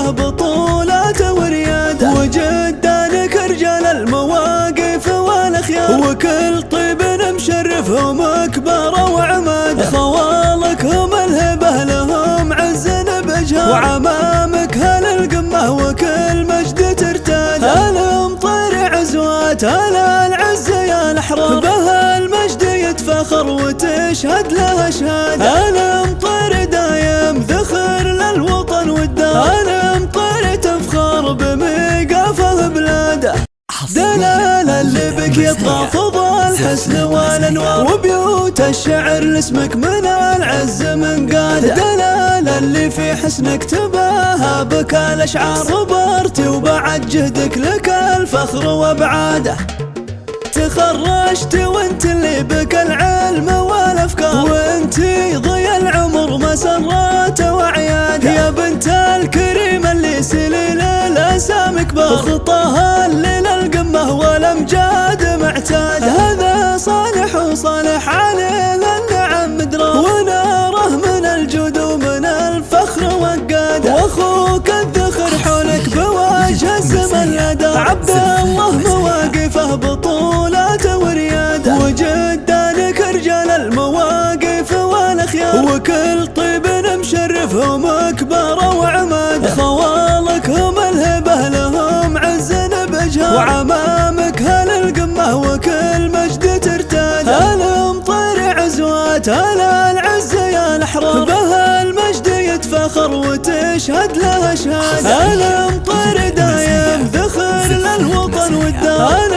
مواقفه بطولات ورياده، وجدانك رجال المواقف والاخيار، وكل طيب مشرفهم اكبر وعماده، خوالك هم الهبه لهم عز بجهار، وعمامك هل القمه وكل مجد ترتاده، الامطار عزوات هلا العز يا الاحرار، به المجد يتفخر وتشهد له شهاده، الامطار دايم ذخر للوطن والدار، الامطار تفخر بميقافه بلاده، دلال اللي بك يطغى فضى الحسن والانوار، وبيوت الشعر لاسمك من العز من قاده، دلال اللي في حسنك تباهى بك الاشعار، صبرت وبعد جهدك لك الفخر وابعاده، تخرجت وانت اللي بك العلم والافكار، وانت ضي العمر مسرات وعياده، يا بنت الكريم اللي سليل الاسامي كبار، خطاها اللي للقمه والامجاد معتاده، هذا صالح وصالح عليه النعم مدرار، وناره من الجود ومن الفخر وقاده، واخوك الذخر حولك بوجه الزمن يدار، عبد الله مواقفه بطولات ورياده، وجدانك رجال المواقف والاخيار، وكل طيب مشرفهم اكبر وعماده، خوالك هم الهبه لهم عز بجهار، وعمامك هل القمه وكل مجد ترتاده، الامطار عزوات هلا العز يا الاحرار، به المجد يتفخر وتشهد له شهاده، الامطار دايم ذخر للوطن والدار،